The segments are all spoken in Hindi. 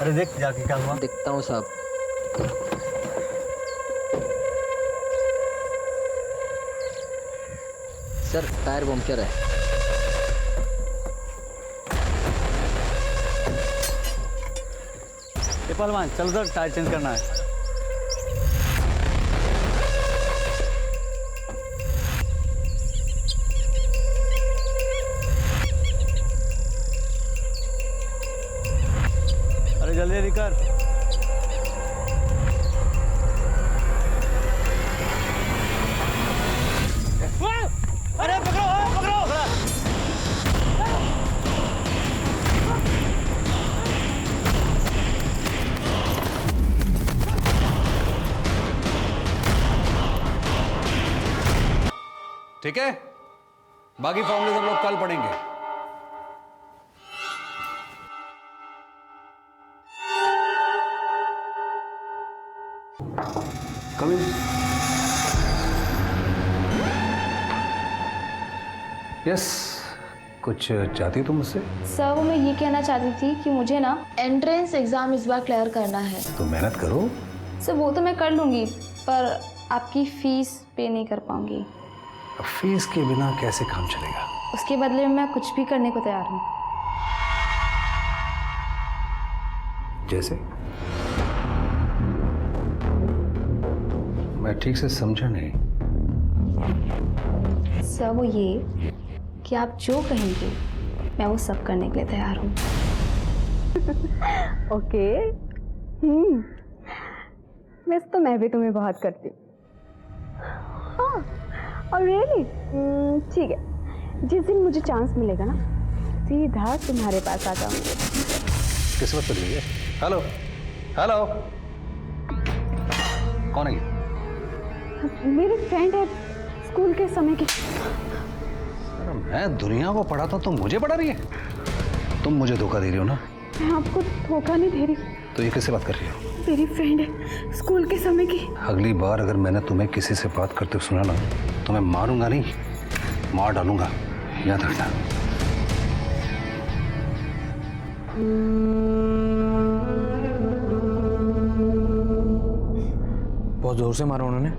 अरे देख जाके क्या हुआ। दिखता हूँ साहब। सर टायर पंक्चर है। ए पहलवान चल उधर टायर चेंज करना है। अरे जल्दी जल्दी कर। अरे पकड़ो पकड़ो। ठीक है, बाकी फॉर्मूले हम लोग कल पढ़ेंगे। कम इन। यस, कुछ चाहती हो तुम मुझसे? सर वो मैं ये कहना चाहती थी कि मुझे ना एंट्रेंस एग्ज़ाम इस बार क्लियर करना है। तो मेहनत करो। सर वो तो मैं कर लूँगी, पर आपकी फ़ीस पे नहीं कर पाऊँगी। अब फीस के बिना कैसे काम चलेगा? उसके बदले में मैं कुछ भी करने को तैयार हूँ। जैसे? मैं ठीक से समझा नहीं। सर वो ये कि आप जो कहेंगे मैं वो सब करने के लिए तैयार हूँ। ओके। वैसे तो मैं भी तुम्हें बहुत करती हूँ। हाँ, और रियली ठीक है, जिस दिन मुझे चांस मिलेगा ना सीधा तुम्हारे पास आ जाऊंगी। किस वक्त लिए? हेलो हेलो, कौन है ये? मेरी फ्रेंड है स्कूल के समय की। अरे मैं दुनिया को पढ़ाता हूँ, तुम मुझे पढ़ा रही है? तुम मुझे धोखा दे रही हो ना? मैं आपको धोखा नहीं दे रही। तो ये किससे बात कर रही हो? मेरी फ्रेंड है स्कूल के समय की। अगली बार अगर मैंने तुम्हें किसी से बात करते हुए सुना ना तो मैं मारूंगा नहीं, मार डालूंगा, याद रखना। बहुत जोर से मारा उन्होंने।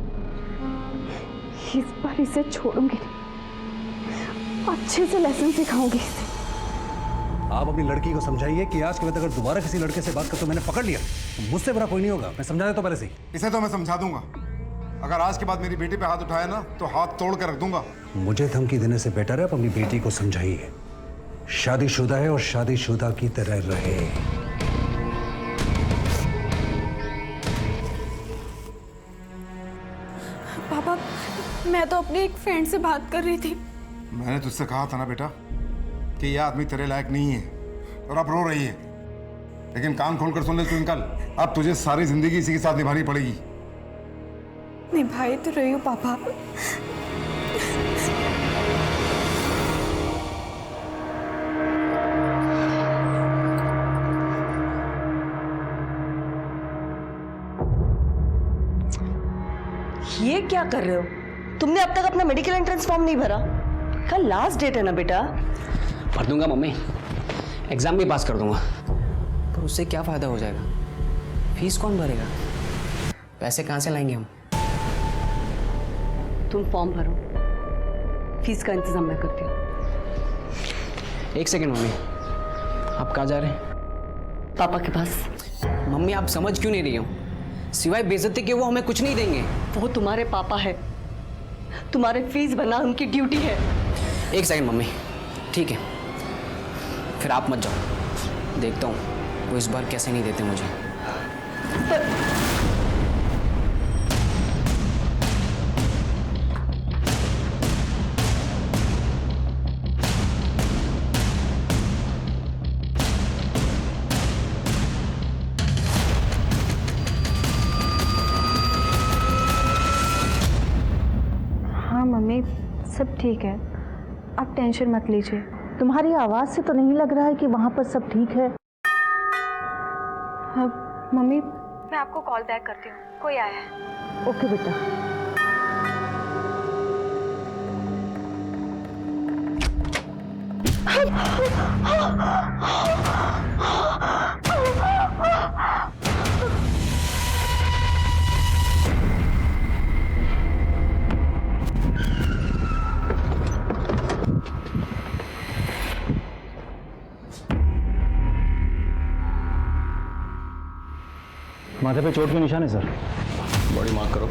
इस बार इसे छोड़ूंगी नहीं, अच्छे से लेसन सिखाऊंगी इसे। आप अपनी लड़की को समझाइए कि आज के बाद अगर दोबारा किसी लड़के से बात कर तो मैंने पकड़ लिया तो मुझसे बुरा कोई नहीं होगा। मैं समझा देता हूं पहले से ही। इसे तो मैं समझा दूंगा, अगर आज के बाद मेरी बेटी पे हाथ उठाया ना तो हाथ तोड़ कर रख दूंगा। मुझे धमकी देने से बेटर है आप अपनी बेटी को समझाइए, शादीशुदा है और शादीशुदा की तरह रहे। पापा मैं तो अपनी एक फ्रेंड से बात कर रही थी। मैंने तुझसे कहा था ना बेटा कि यह आदमी तेरे लायक नहीं है, और अब रो रही है। लेकिन कान खोलकर सुन ले ट्विंकल, अब तुझे सारी जिंदगी इसी के साथ निभानी पड़ेगी। निभाई तो रही हूँ पापा। ये क्या कर रहे हो? तुमने अब तक अपना मेडिकल एंट्रेंस फॉर्म नहीं भरा? कल लास्ट डेट है ना बेटा। भर दूंगा मम्मी, एग्जाम भी पास कर दूंगा। पर उससे क्या फायदा हो जाएगा? फीस कौन भरेगा? पैसे कहाँ से लाएंगे हम? तुम फॉर्म भरो, फीस का इंतजाम मैं करती हूँ। एक सेकेंड मम्मी, आप कहाँ जा रहे हैं? पापा के पास। मम्मी आप समझ क्यों नहीं रही हो? सिवाय बेइज्जती के वो हमें कुछ नहीं देंगे। वो तुम्हारे पापा है, तुम्हारे फीस भरना उनकी ड्यूटी है। एक सेकंड मम्मी, ठीक है फिर आप मत जाओ, देखता हूँ वो इस बार कैसे नहीं देते मुझे। हाँ मम्मी सब ठीक है, आप टेंशन मत लीजिए। तुम्हारी आवाज से तो नहीं लग रहा है कि वहां पर सब ठीक है। हाँ मम्मी मैं आपको कॉल बैक करती हूँ, कोई आया है। ओके बेटा। माथे पे चोट के निशान है सर। बॉडी मार्क करो,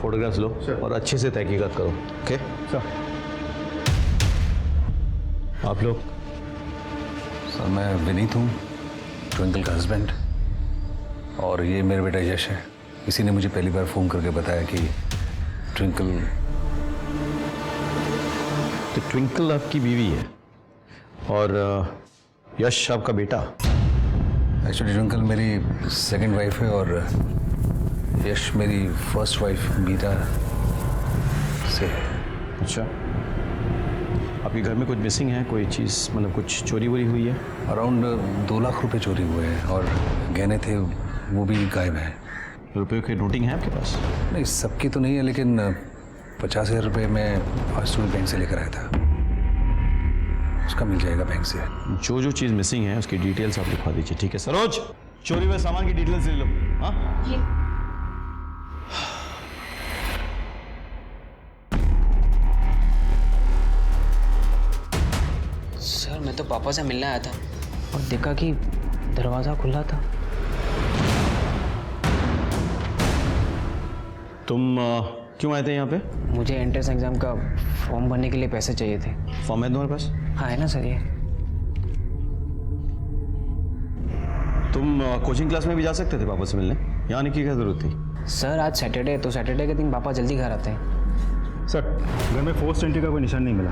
फोटोग्राफ्स लो और अच्छे से तहकीकात करो। Okay sir. आप लोग? सर मैं विनीत हूँ, ट्विंकल का हस्बैंड, और ये मेरे बेटा यश है। किसी ने मुझे पहली बार फ़ोन करके बताया कि ट्विंकल। तो ट्विंकल आपकी बीवी है और यश आपका बेटा? एक्चुअली ट्विंकल मेरी सेकंड वाइफ है और यश मेरी फर्स्ट वाइफ मीरा से। अच्छा, आपके घर में कुछ मिसिंग है? कोई चीज़ मतलब कुछ चोरी वोरी हुई है? अराउंड 2 लाख रुपए चोरी हुए हैं और गहने थे वो भी गायब हैं। रुपये की नोटिंग है आपके पास? नहीं, सबकी तो नहीं है, लेकिन 50,000 रुपये मैं आज सुबह बैंक से लेकर आया था, उसका मिल जाएगा बैंक से। जो जो चीज़ मिसिंग है उसकी डिटेल्स आप लिखवा दीजिए, ठीक है? सरोज, चोरी हुए सामान की डिटेल्स ले लो। हाँ जी। सर मैं तो पापा से मिलने आया था और देखा कि दरवाज़ा खुला था। तुम क्यों आए थे यहाँ पे? मुझे एंट्रेंस एग्ज़ाम का फॉर्म भरने के लिए पैसे चाहिए थे। फॉर्म है तुम्हारे पास? हाँ है ना सर ये। तुम कोचिंग क्लास में भी जा सकते थे पापा से मिलने, यहाँ आने की क्या ज़रूरत थी? सर आज सैटरडे, तो सैटरडे के दिन पापा जल्दी घर आते हैं। सर घर में फोर्स एंट्री का कोई निशान नहीं मिला,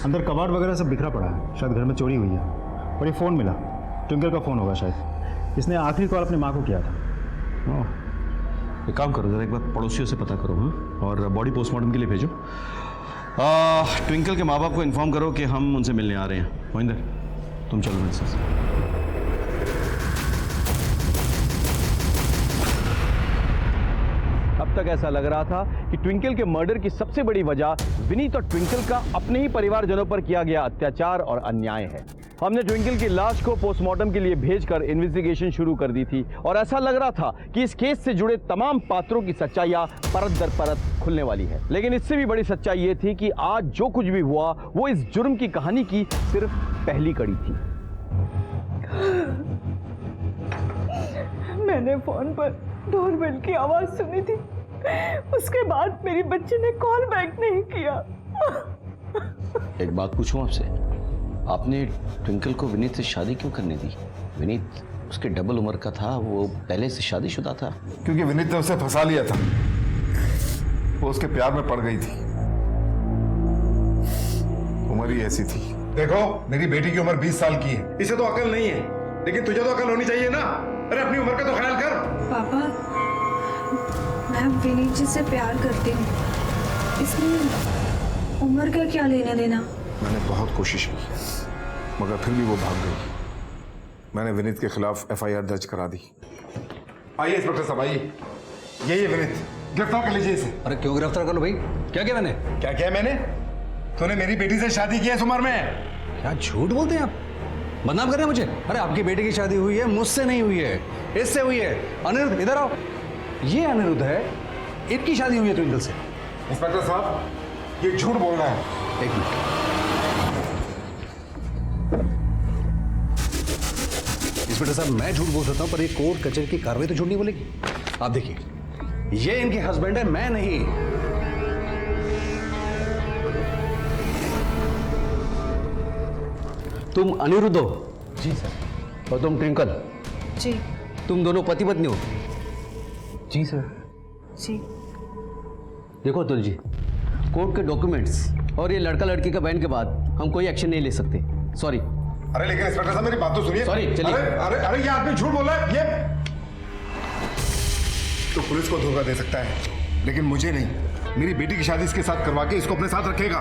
अंदर कबाड़ वगैरह सब बिखरा पड़ा है, शायद घर में चोरी हुई है। और ये फ़ोन मिला, ट्विंकल का फ़ोन होगा शायद, इसने आखिरी कॉल अपनी माँ को किया था। एक काम करो, जरा एक बार पड़ोसियों से पता करो। हाँ, और बॉडी पोस्टमार्टम के लिए भेजो। ट्विंकल के माँ बाप को इन्फॉर्म करो कि हम उनसे मिलने आ रहे हैं। मोहिंदर तुम चलो मेरे साथ। अब तक ऐसा लग रहा था कि ट्विंकल के मर्डर की सबसे बड़ी वजह विनीत और ट्विंकल का अपने ही परिवारजनों पर किया गया अत्याचार और अन्याय है। हमने ट्विंकल की लाश को पोस्टमार्टम के लिए भेजकर इन्वेस्टिगेशन शुरू कर दी थी और ऐसा लग रहा था कि इस केस से जुड़े तमाम पात्रों की सच्चाइयां परत दर परत खुलने वाली है। लेकिन इससे भी बड़ी सच्चाई ये थी कि आज जो कुछ भी हुआ वो इस जुर्म की कहानी की सिर्फ पहली कड़ी थी। मैंने फोन पर डोरबेल की आवाज सुनी थी, उसके बाद मेरी बच्ची ने कॉल बैक नहीं किया। एक बात पूछूं आपसे, आपने ट्विंकल को विनीत से शादी क्यों करने दी? विनीत उसके डबल उम्र का था, वो पहले से शादीशुदा था। क्योंकि विनीत ने उसे फंसा लिया था, वो उसके प्यार में पड़ गई थी। उम्र ही ऐसी थी। देखो मेरी बेटी की उम्र 20 साल की है, इसे तो अकल नहीं है, लेकिन तुझे तो अकल होनी चाहिए ना। अरे अपनी उम्र का तो ख्याल कर। पापा मैं विनीत जी से प्यार करती हूँ, इसमें उम्र का क्या लेना देना। मैंने बहुत कोशिश की मगर फिर भी वो भाग गई। मैंने विनीत के खिलाफ FIR दर्ज करा दी। आइए इंस्पेक्टर साहब, आइए। यही है विनीत, गिरफ्तार कर लीजिए इसे। अरे क्यों गिरफ्तार कर लो भाई? क्या किया मैंने? क्या किया मैंने? तूने मेरी बेटी से शादी की है इस उम्र में। क्या झूठ बोलते हैं आप? बदनाम कर रहे हैं मुझे? अरे आपकी बेटी की शादी हुई है, मुझसे नहीं हुई है, इससे हुई है। अनिरुद्ध इधर आओ। ये अनिरुद्ध है, इनकी शादी हुई है ट्विंकल से। इंस्पेक्टर साहब ये झूठ बोल रहा है। एक मिनट, इंस्पेक्टर साहब मैं झूठ बोल सकता हूं पर ये कोर्ट कचहरी की कार्रवाई तो झूठ नहीं बोलेगी। आप देखिए, ये इनके हस्बैंड है, मैं नहीं। तुम अनिरुद्ध हो? जी सर। और तुम ट्विंकल? जी। तुम दोनों पति पत्नी हो? जी सर। जी। देखो अतुल जी, कोर्ट के डॉक्यूमेंट्स और ये लड़का लड़की का बयान के बाद हम कोई एक्शन नहीं ले सकते। सॉरी। अरे लेकिन इंस्पेक्टर साहब मेरी बात तो सुनिए। सॉरी, चलिए। अरे अरे अरे ये आदमी झूठ बोल रहा है। ये तो पुलिस को धोखा दे सकता है लेकिन मुझे नहीं। मेरी बेटी की शादी इसके साथ करवा के इसको अपने साथ रखेगा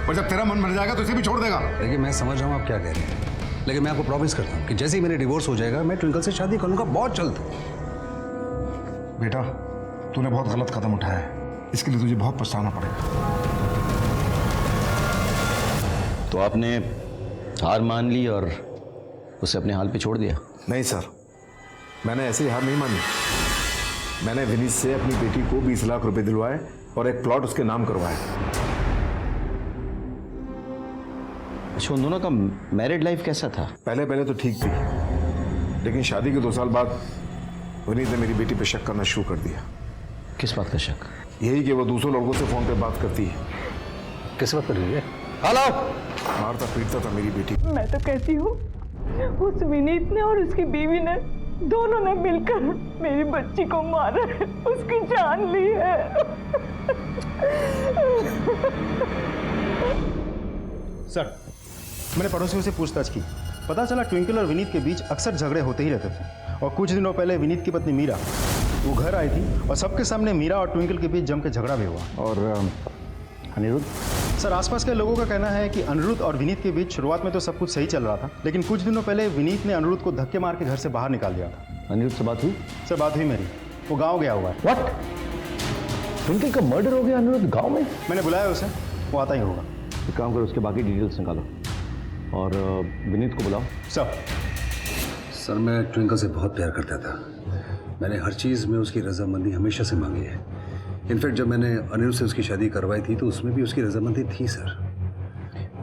और जब तेरा मन भर जाएगा तो इसे भी छोड़ देगा। देखिए मैं समझ रहा हूँ आप क्या कह रहे हैं, लेकिन मैं आपको प्रॉमिस करता हूँ कि जैसे ही मेरे डिवोर्स हो जाएगा मैं ट्विंकल से शादी करूँगा बहुत जल्द। बेटा तूने बहुत गलत कदम उठाया है, इसके लिए तुझे बहुत पछताना पड़ेगा। तो आपने हार मान ली और उसे अपने हाल पे छोड़ दिया? नहीं सर, मैंने ऐसी हार नहीं मानी। मैंने विनीत से अपनी बेटी को 20 लाख रुपए दिलवाए और एक प्लॉट उसके नाम करवाया। अच्छा, उन दोनों का मैरिड लाइफ कैसा था? पहले पहले तो ठीक थी, लेकिन शादी के 2 साल बाद विनीत ने मेरी बेटी पे शक करना शुरू कर दिया। किस बात का शक? यही कि वो दूसरों लड़कों से फोन पे बात करती है। किस बात कर रही है? हेलो, मारता पीटता था मेरी बेटी। मैं तो कहती हूँ उस विनीत ने और उसकी बीवी ने दोनों ने मिलकर मेरी बच्ची को मारा है, उसकी जान ली है। सर, मैंने पड़ोसियों से पूछताछ की, पता चला ट्विंकल और विनीत के बीच अक्सर झगड़े होते ही रहते थे। और कुछ दिनों पहले विनीत की पत्नी मीरा वो घर आई थी और सबके सामने मीरा और ट्विंकल के बीच जम के झगड़ा भी हुआ। और अनिरुद्ध? सर, आसपास के लोगों का कहना है कि अनिरुद्ध और विनीत के बीच शुरुआत में तो सब कुछ सही चल रहा था, लेकिन कुछ दिनों पहले विनीत ने अनिरुद्ध को धक्के मार के घर से बाहर निकाल दिया था। अनिरुद्ध से बात हुई? सर, बात हुई मेरी, वो गाँव गया हुआ है। व्हाट? ट्विंकल का मर्डर हो गया अनिरुद्ध गाँव में? मैंने बुलाया उसे, वो आता ही होगा। एक काम करो, उसके बाकी डिटेल्स निकालो और विनीत को बुलाओ। सर, मैं ट्विंकल से बहुत प्यार करता था। मैंने हर चीज़ में उसकी रजामंदी हमेशा से मांगी है। इनफैक्ट जब मैंने अनिरुद्ध से उसकी शादी करवाई थी तो उसमें भी उसकी रजामंदी थी। सर,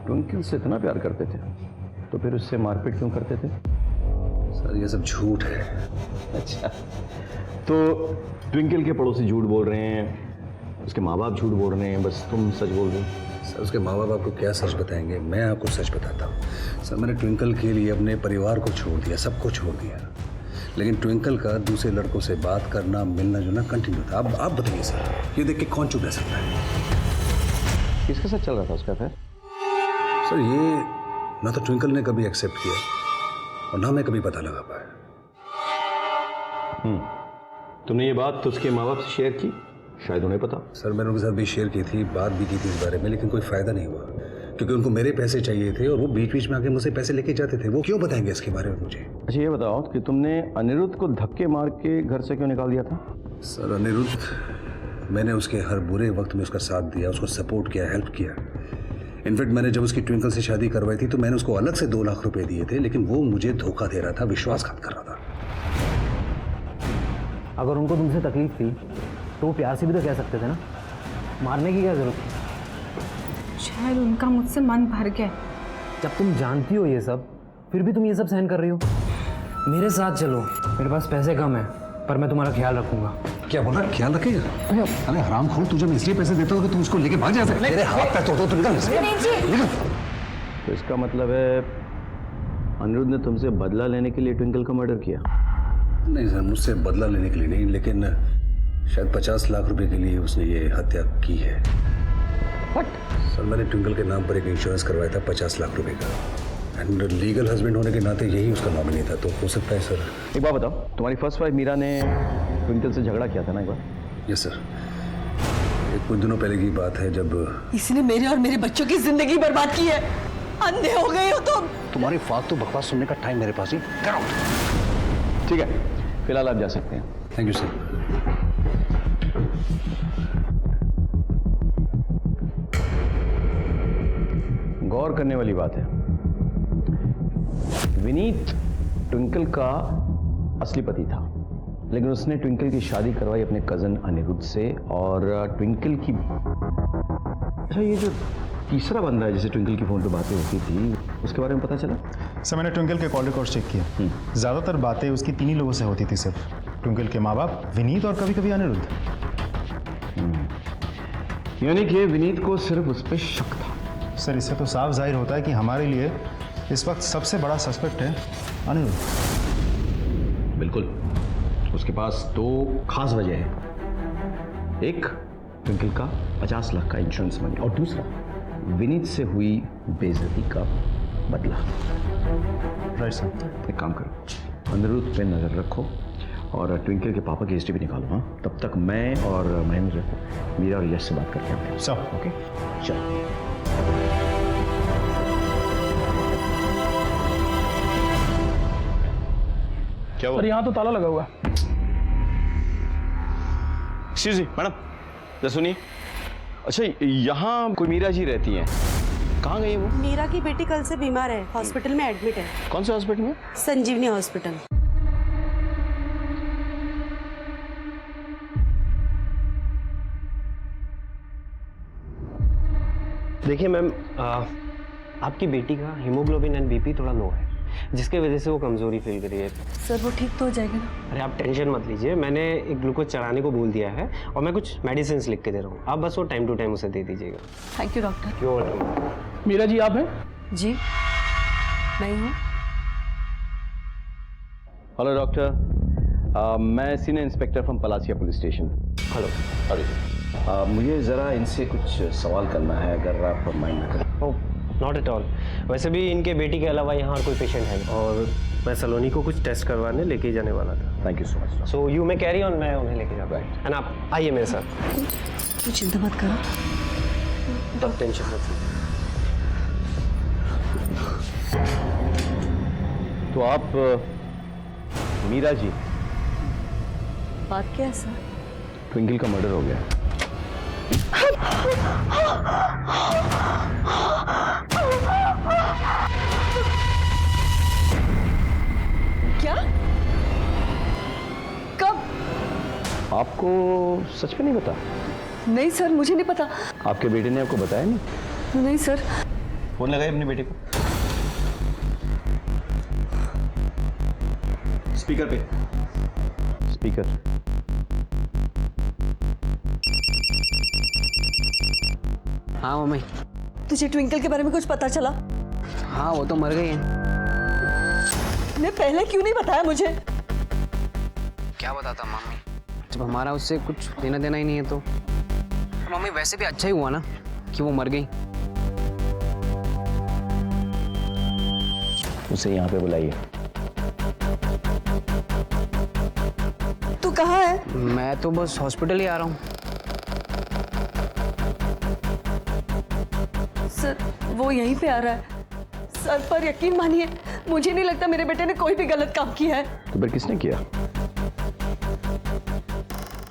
ट्विंकल से इतना प्यार करते थे तो फिर उससे मारपीट क्यों करते थे? सर, ये सब झूठ है। अच्छा, तो ट्विंकल के पड़ोसी झूठ बोल रहे हैं, उसके माँ बाप झूठ बोल रहे हैं, बस तुम सच बोल रहे हो? सर, उसके माँ बाप आपको क्या सच बताएंगे, मैं आपको सच बताता हूँ। सर, मैंने ट्विंकल के लिए अपने परिवार को छोड़ दिया, सबको छोड़ दिया, लेकिन ट्विंकल का दूसरे लड़कों से बात करना, मिलना जुलना कंटिन्यू था। अब आप बताइए सर, ये देख के कौन चुप रह सकता है? किसके साथ चल रहा था उसका अफेयर? सर, ये ना तो ट्विंकल ने कभी एक्सेप्ट किया और ना मैं कभी पता लगा पाया। तुमने ये बात तो उसके माँ बाप से शेयर की? शायद उन्हें पता। सर, मैंने उनके साथ भी शेयर की थी, बात भी की थी इस बारे में, लेकिन कोई फ़ायदा नहीं हुआ क्योंकि उनको मेरे पैसे चाहिए थे और वो बीच बीच में आके मुझसे पैसे लेके जाते थे। वो क्यों बताएंगे इसके बारे में मुझे? अच्छा, ये बताओ कि तुमने अनिरुद्ध को धक्के मार के घर से क्यों निकाल दिया था? सर, अनिरुद्ध, मैंने उसके हर बुरे वक्त में उसका साथ दिया, उसको सपोर्ट किया, हेल्प किया। इनफैक्ट मैंने जब उसकी ट्विंकल से शादी करवाई थी तो मैंने उसको अलग से 2 लाख रुपए दिए थे, लेकिन वो मुझे धोखा दे रहा था, विश्वासघात कर रहा था। अगर उनको तुमसे तकलीफ थी तो वो प्यार से भी तो कह सकते थे ना, मारने की क्या जरूरत थी? शायद उनका मुझसे मन भर गया। जब तुम जानती हो ये सब फिर भी तुम ये सब सहन कर रही हो। मेरे साथ चलो, मेरे पास पैसे कम है पर मैं तुम्हारा ख्याल रखूंगा। क्या बोला, ख्याल रखेगा? अरे हरामखोर, तुझे मैं इसलिए पैसे देता हूँ कि तुम उसको लेके भाग जा सकते। मेरे हाथ पैर तोड़ दो, तुम निकल। तो इसका मतलब है अनिरुद्ध ने तुमसे बदला लेने के लिए ट्विंकल का मर्डर किया? नहीं सर, मुझसे बदला लेने के लिए नहीं, लेकिन शायद 50 लाख रुपए के लिए उसने ये हत्या की है। सर, मैंने ट्विंकल के नाम पर एक इंश्योरेंस करवाया था 50 लाख रुपए का, एंड लीगल हस्बैंड होने के नाते यही उसका नॉमिनी था, तो हो सकता है सर। एक बात बताओ, तुम्हारी फर्स्ट वाइफ मीरा ने ट्विंकल से झगड़ा किया था ना एक बार? यस सर, ये कुछ दिनों पहले की बात है जब इसने मेरे और मेरे बच्चों की जिंदगी बर्बाद की है। अंधे हो गए हो तुम। तुम्हारी फालतू बकवास सुनने का टाइम मेरे पास नहीं। Get out. ठीक है, फिलहाल आप जा सकते हैं। Thank you sir. गौर करने वाली बात है, विनीत ट्विंकल का असली पति था, लेकिन उसने ट्विंकल की शादी करवाई अपने कजन अनिरुद्ध से। और ट्विंकल की, अच्छा, ये जो तीसरा बंदा है जिसे ट्विंकल की फ़ोन पे बातें होती थी, उसके बारे में पता चला? सर, मैंने ट्विंकल के कॉल रिकॉर्ड चेक किया, ज़्यादातर बातें उसकी 3 ही लोगों से होती थी सिर्फ, ट्विंकल के माँ बाप, विनीत और कभी कभी अनिरुद्ध। यानी कि विनीत को सिर्फ उस पर शक था। सर, इससे तो साफ जाहिर होता है कि हमारे लिए इस वक्त सबसे बड़ा सस्पेक्ट है अनिरुद्ध। बिल्कुल, उसके पास 2 खास वजह है। एक, ट्विंकल का 50 लाख का इंश्योरेंस मनी, और दूसरा विनीत से हुई बेइज्जती का बदला। Right sir. एक काम करो, अनिरुद्ध पे नज़र रखो और ट्विंकल के पापा की हिस्ट्री भी निकालो। हाँ, तब तक मैं और महेंद्र मीरा और यश से बात करते हैं। सर, ओके, चलो। क्या हुआ? सर, यहाँ तो ताला लगा हुआ है। एक्सक्यूज मी मैडम, जरा सुनिए। अच्छा, यहाँ कोई मीरा जी रहती हैं, कहाँ गई वो? मीरा की बेटी कल से बीमार है, हॉस्पिटल में एडमिट है। कौन से हॉस्पिटल में? संजीवनी हॉस्पिटल। देखिए मैम, आपकी बेटी का हीमोग्लोबिन एंड बीपी थोड़ा लो है, जिसके वजह से वो कमज़ोरी फील कर रही है। सर वो ठीक तो हो जाएगा ना? अरे आप टेंशन मत लीजिए, मैंने एक ग्लूकोज चढ़ाने को बोल दिया है और मैं कुछ मेडिसिन लिख के दे रहा हूँ, आप बस वो टाइम टू टाइम उसे दे दीजिएगा। Thank you doctor. You welcome. Meera ji आप हैं? जी मैं हूँ। हेलो डॉक्टर, मैं senior inspector from Palasia police station. Hello. अरे मुझे ज़रा इनसे कुछ सवाल करना है, अगर आप माइंड ना करें। Oh not at all. वैसे भी इनके बेटी के अलावा यहाँ और कोई पेशेंट है नहीं। और मैं सलोनी को कुछ टेस्ट करवाने लेके जाने वाला था। Thank you so much. So you may carry on, मैं उन्हें लेके जाऊँगा। एंड आप आइए मेरे साथ। तू चिंता मत करो। आप टेंशन मत लीजिए। तो आप मीरा जी, बात क्या है सर? ट्विंकल का मर्डर हो गया। क्या? कब? आपको सच में नहीं पता? नहीं सर मुझे नहीं पता। आपके बेटे ने आपको बताया नहीं? नहीं सर। फोन लगाइए अपने बेटे को। स्पीकर पे। स्पीकर। हाँ मम्मी। तुझे ट्विंकल के बारे में कुछ पता चला? हाँ वो तो मर गई है। ने पहले क्यों नहीं बताया मुझे? क्या बताता मम्मी, जब हमारा उससे कुछ लेना देना ही नहीं है तो मम्मी वैसे भी अच्छा ही हुआ ना कि वो मर गई। उसे यहाँ पे बुलाइए। तू कहाँ है? मैं तो बस हॉस्पिटल ही आ रहा हूँ। सर वो यहीं पे आ रहा है। सर पर यकीन मानिए मुझे नहीं लगता मेरे बेटे ने कोई भी गलत काम किया है। तो फिर किसने किया?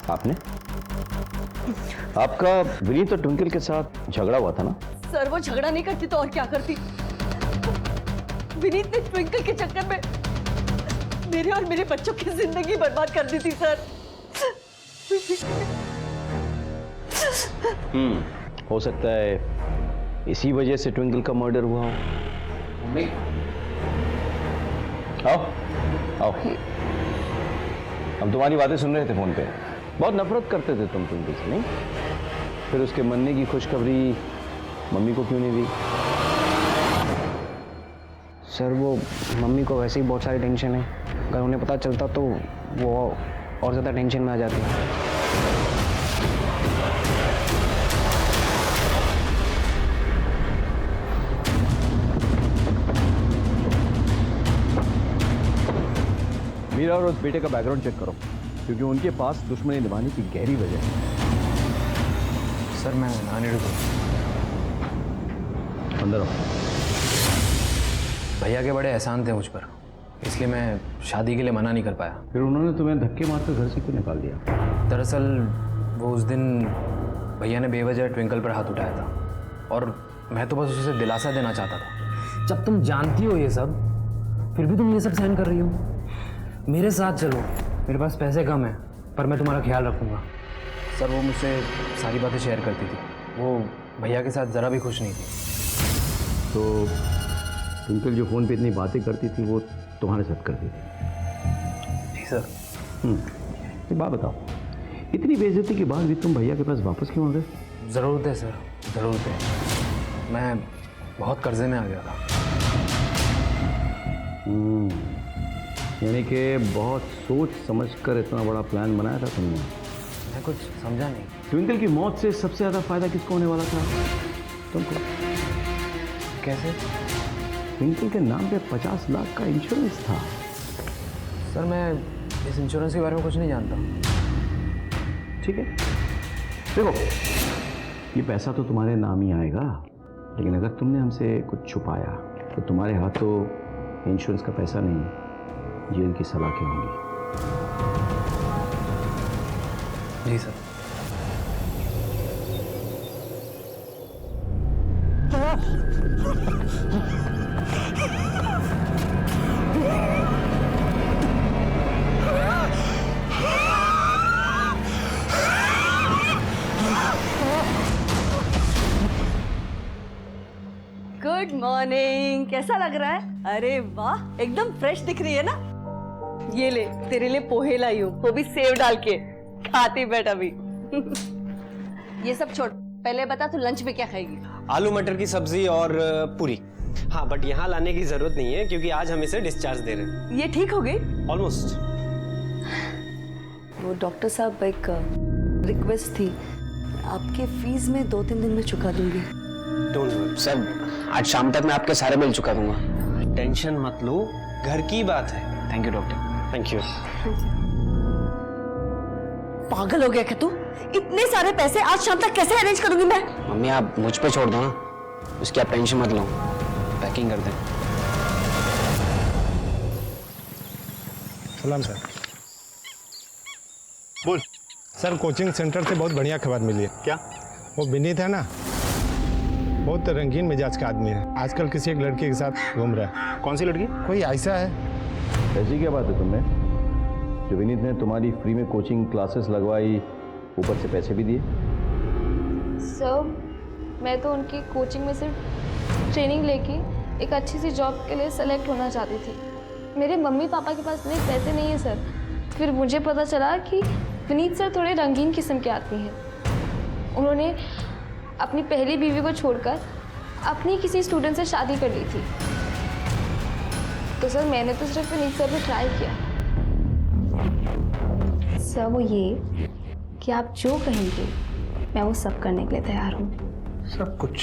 आपने? आपका विनीत और ट्विंकल के साथ झगड़ा हुआ था ना? सर वो झगड़ा नहीं करती तो और क्या करती? विनीत ने ट्विंकल के चक्कर में मेरे और मेरे बच्चों की जिंदगी बर्बाद कर दी थी सर। हो सकता है इसी वजह से ट्विंकल का मर्डर हुआ हो। आओ आओ, हम तुम्हारी बातें सुन रहे थे फोन पे। बहुत नफरत करते थे तुम ट्विंकल से, नहीं? फिर उसके मरने की खुशखबरी मम्मी को क्यों नहीं दी? सर वो मम्मी को वैसे ही बहुत सारी टेंशन है, अगर उन्हें पता चलता तो वो और ज़्यादा टेंशन में आ जाती है। मीरा और उस बेटे का बैकग्राउंड चेक करो, क्योंकि उनके पास दुश्मनी निभाने की गहरी वजह है। सर मैं आने रुको। अंदर आओ। भैया के बड़े एहसान थे मुझ पर, इसलिए मैं शादी के लिए मना नहीं कर पाया। फिर उन्होंने तुम्हें धक्के मारकर घर से क्यों निकाल दिया? दरअसल वो उस दिन भैया ने बेवजह ट्विंकल पर हाथ उठाया था और मैं तो बस उसे दिलासा देना चाहता था। जब तुम जानती हो ये सब, फिर भी तुम ये सब सहन कर रही हो। मेरे साथ चलो, मेरे पास पैसे कम हैं पर मैं तुम्हारा ख्याल रखूँगा। सर वो मुझसे सारी बातें शेयर करती थी, वो भैया के साथ ज़रा भी खुश नहीं थी। तो ट्विंकल जो फ़ोन पे इतनी बातें करती थी वो तुम्हारे साथ करती थी? जी सर। एक बात बताओ, इतनी बेइज्जती के बाद भी तुम भैया के पास वापस क्यों आ गए? ज़रूरत है सर, ज़रूरत है। मैं बहुत कर्जे में आ गया था। यानी कि बहुत सोच समझकर इतना बड़ा प्लान बनाया था तुमने। मैं कुछ समझा नहीं। ट्विंकल की मौत से सबसे ज़्यादा फायदा किसको होने वाला था? तुमको। कैसे? ट्विंकल के नाम पे 50 लाख का इंश्योरेंस था। सर मैं इस इंश्योरेंस के बारे में कुछ नहीं जानता। ठीक है, देखो ये पैसा तो तुम्हारे नाम ही आएगा, लेकिन अगर तुमने हमसे कुछ छुपाया तो तुम्हारे हाथों इंश्योरेंस का पैसा नहीं, जेल की सलाखें होंगी। जी सर। Good morning. कैसा लग रहा है? अरे वाह, एकदम फ्रेश दिख रही है ना। ये ले, तेरे लिए पोहे लाई हूँ, वो भी सेव डाल के। खाती बैठ अभी। ये सब छोड़, पहले बता तू लंच में क्या खाएगी? आलू मटर की सब्जी और पूरी। हाँ, बट यहाँ लाने की जरूरत नहीं है क्योंकि आज हम इसे डिस्चार्ज दे रहे हैं। ये ठीक हो गई? ऑलमोस्ट। वो डॉक्टर साहब, एक रिक्वेस्ट थी, आपके फीस में 2-3 दिन में चुका दूंगी। डोंट वरी सर, आज शाम तक मैं आपके सारे बिल चुका दूंगा। टेंशन मत लो, घर की बात है। Thank you doctor. Thank you. पागल हो गया क्या तू? इतने सारे पैसे आज शाम तक कैसे अरेंज करूंगी मैं? मम्मी आप मुझ पे छोड़ दो ना, उसकी आप टेंशन मत लो। पैकिंग कर दें। सलाम सर। बोल सर, कोचिंग सेंटर से बहुत बढ़िया खबर मिली है। क्या? वो विनीत है ना, बहुत रंगीन मिजाज का आदमी है। आजकल किसी एक लड़की के साथ घूम रहा है। कौन सी लड़की? कोई ऐसा है। ऐसी क्या बात है तुम्हें? जो विनीत ने तुम्हारी फ्री में कोचिंग क्लासेस लगवाई, ऊपर से पैसे भी दिए। सर, मैं तो उनकी कोचिंग में सिर्फ ट्रेनिंग लेके एक अच्छी सी जॉब के लिए सेलेक्ट होना चाहती थी। मेरे मम्मी पापा के पास इतने पैसे नहीं है सर। फिर मुझे पता चला कि विनीत सर थोड़े रंगीन किस्म के आदमी हैं। उन्होंने अपनी पहली बीवी को छोड़कर अपनी किसी स्टूडेंट से शादी कर ली थी। तो सर मैंने तो सिर्फ विनीत सर पे ट्राई किया। सर वो ये कि आप जो कहेंगे मैं वो सब करने के लिए तैयार हूँ। सब कुछ?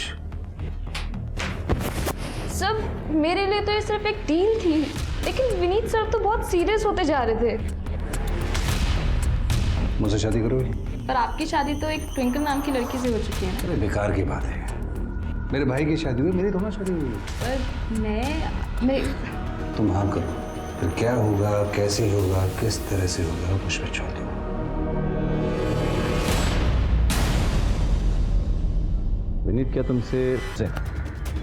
सर मेरे लिए तो ये सिर्फ एक डील थी, लेकिन विनीत सर तो बहुत सीरियस होते जा रहे थे। मुझसे शादी करोगे? पर आपकी शादी तो एक ट्विंकल नाम की लड़की से हो चुकी है। अरे बेकार की बात है। मेरे भाई की शादी हुई, मेरी थोड़ा शादी हुई। पर मैं तुम हाँ करो, फिर क्या होगा, कैसे होगा, किस तरह से होगा, मुझ पर छोड़ दो। विनीत क्या तुमसे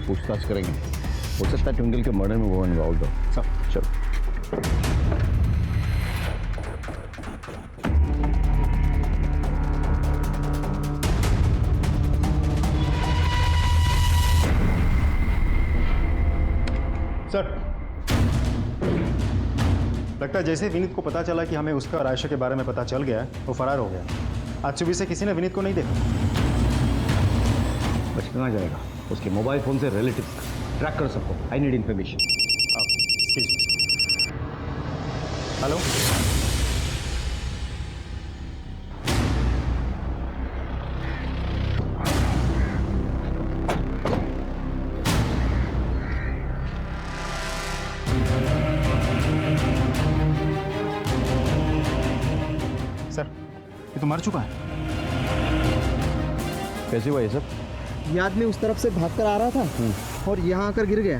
पूछताछ करेंगे? हो सकता है ट्विंकल के मर्डर में वो इन्वॉल्व हो। सब चलो। सर, लगता है जैसे विनीत को पता चला कि हमें उसका और आयशा के बारे में पता चल गया है, वो फरार हो गया। आज सुबह से किसी ने विनीत को नहीं देखा। बच कहाँ जाएगा? उसके मोबाइल फोन से रिलेटिव ट्रैक करो सबको। I need information. Hello, sir ये तो मर चुका है। कैसे हुआ ये सब? ये आदमी उस तरफ से भागकर आ रहा था और यहाँ आकर गिर गया।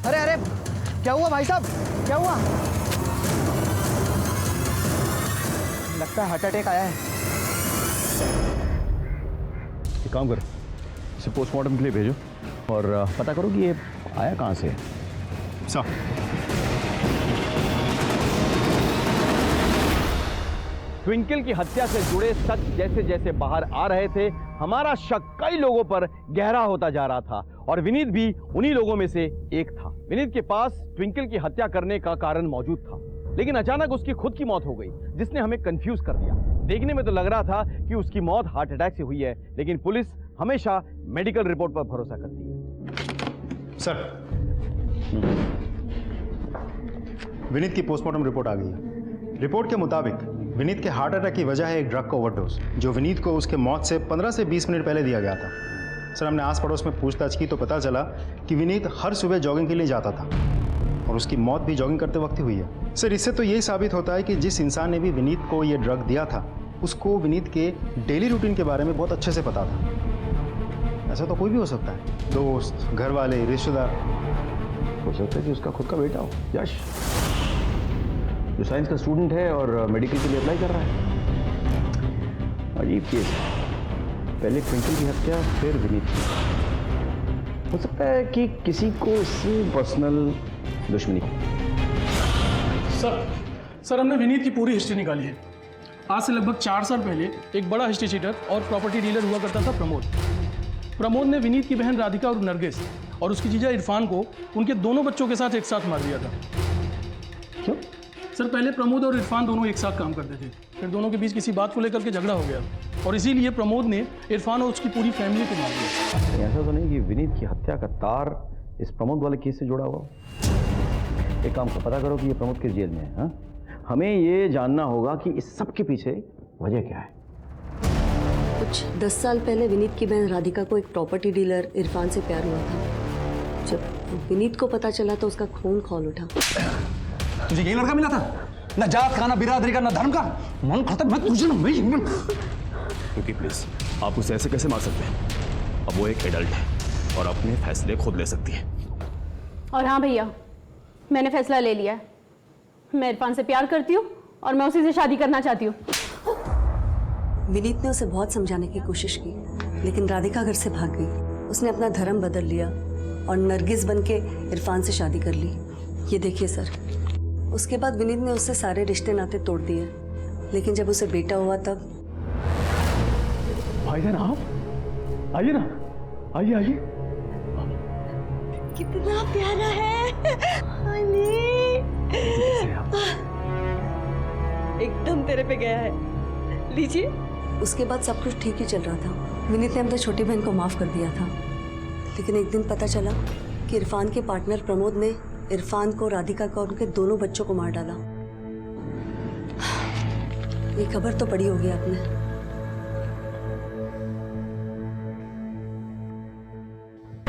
अरे अरे, क्या हुआ भाई साहब, क्या हुआ? लगता है हार्ट अटैक आया है। एक काम करो, इसे पोस्टमार्टम के लिए भेजो और पता करो कि ये आया कहाँ से है। सर, ट्विंकल की हत्या से जुड़े सच जैसे जैसे बाहर आ रहे थे, हमारा शक कई लोगों पर गहरा होता जा रहा था और विनीत भी उन्हीं लोगों में से एक था। विनीत के पास ट्विंकल की हत्या करने का कारण मौजूद था, लेकिन अचानक उसकी खुद की मौत हो गई, जिसने हमें कंफ्यूज कर दिया। देखने में तो लग रहा था कि उसकी मौत हार्ट अटैक से हुई है, लेकिन पुलिस हमेशा मेडिकल रिपोर्ट पर भरोसा करती है। सर, विनीत की पोस्टमार्टम रिपोर्ट आ गई है। रिपोर्ट के मुताबिक विनीत के हार्ट अटैक की वजह है एक ड्रग का ओवरडोज, जो विनीत को उसके मौत से 15 से 20 मिनट पहले दिया गया था। सर, हमने आस पड़ोस में पूछताछ की तो पता चला कि विनीत हर सुबह जॉगिंग के लिए जाता था और उसकी मौत भी जॉगिंग करते वक्त ही हुई है। सर, इससे तो यही साबित होता है कि जिस इंसान ने भी विनीत को ये ड्रग दिया था, उसको विनीत के डेली रूटीन के बारे में बहुत अच्छे से पता था। ऐसा तो कोई भी हो सकता है, दोस्त, घर वाले, रिश्तेदार। हो सकता है कि उसका खुद का बेटा हो, यश, जो साइंस का स्टूडेंट है और मेडिकल के लिए अप्लाई कर रहा है। अजीब केस है, पहले ट्विंकल की हत्या, फिर विनीत की। हो सकता है कि किसी को इससे पर्सनल दुश्मनी। सर हमने विनीत की पूरी हिस्ट्री निकाली है। आज से लगभग 4 साल पहले एक बड़ा हिस्ट्री चीटर और प्रॉपर्टी डीलर हुआ करता था प्रमोद। प्रमोद ने विनीत की बहन राधिका और नरगिस और उसकी जीजा इरफान को उनके दोनों बच्चों के साथ एक साथ मार दिया था। क्यों? सर पहले प्रमोद और इरफान दोनों एक साथ काम करते थे, फिर दोनों के बीच किसी बात को लेकर के झगड़ा हो गया और इसीलिए प्रमोद ने इरफान और उसकी पूरी फैमिली को मार दिया। ऐसा तो नहीं कि विनीत की हत्या का तार इस प्रमोद वाले केस से जुड़ा हुआ हो? एक काम को पता करो कि ये प्रमोद किस जेल में है। हाँ, हमें ये जानना होगा कि इस सब के पीछे वजह क्या है। कुछ 10 साल पहले विनीत की बहन राधिका को एक प्रॉपर्टी डीलर इरफान से प्यार हुआ था। जब विनीत को पता चला तो उसका खून खौल उठा। तुझे यही लड़का मिला था? ना जात का, ना बिरादरी का, ना धर्म का। मन करता मैं तुझे ना क्योंकि प्लीज आप उसे ऐसे कैसे मार सकते हैं? अब वो एक एडल्ट है और अपने फैसले खुद ले सकती है। और हाँ भैया, मैंने फैसला ले लिया है। मैं इरफान से प्यार करती हूँ और मैं उसी से शादी करना चाहती हूँ। विनीत ने उसे बहुत समझाने की कोशिश की, लेकिन राधिका घर से भाग गई। उसने अपना धर्म बदल लिया और नरगिस बनके इरफान से शादी कर ली। ये देखिए सर, उसके बाद विनीत ने उससे सारे रिश्ते नाते तोड़ दिए, लेकिन जब उसे बेटा हुआ तब। भाईजान आप आइए ना, आइए आइए। कितना प्यारा है अली। एकदम तेरे पे गया है, लीजिए। उसके बाद सब कुछ ठीक ही चल रहा था। विनीत ने अपनी छोटी बहन को माफ कर दिया था, लेकिन एक दिन पता चला कि इरफान के पार्टनर प्रमोद ने इरफान को, राधिका को और उनके दोनों बच्चों को मार डाला। ये खबर तो पड़ी होगी आपने।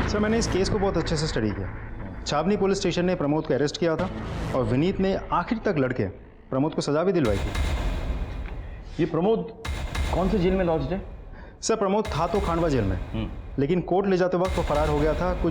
सर मैंने इस केस को बहुत अच्छे से स्टडी किया। छावनी पुलिस स्टेशन ने प्रमोद को अरेस्ट किया था और विनीत ने आखिर तक लड़के प्रमोद को सजा भी दिलवाई थी। ये प्रमोद कौन से जेल में लॉज्ड है? सर प्रमोद था तो खांडवा जेल में, लेकिन कोर्ट ले जाते वक्त वो फरार हो गया था। कुछ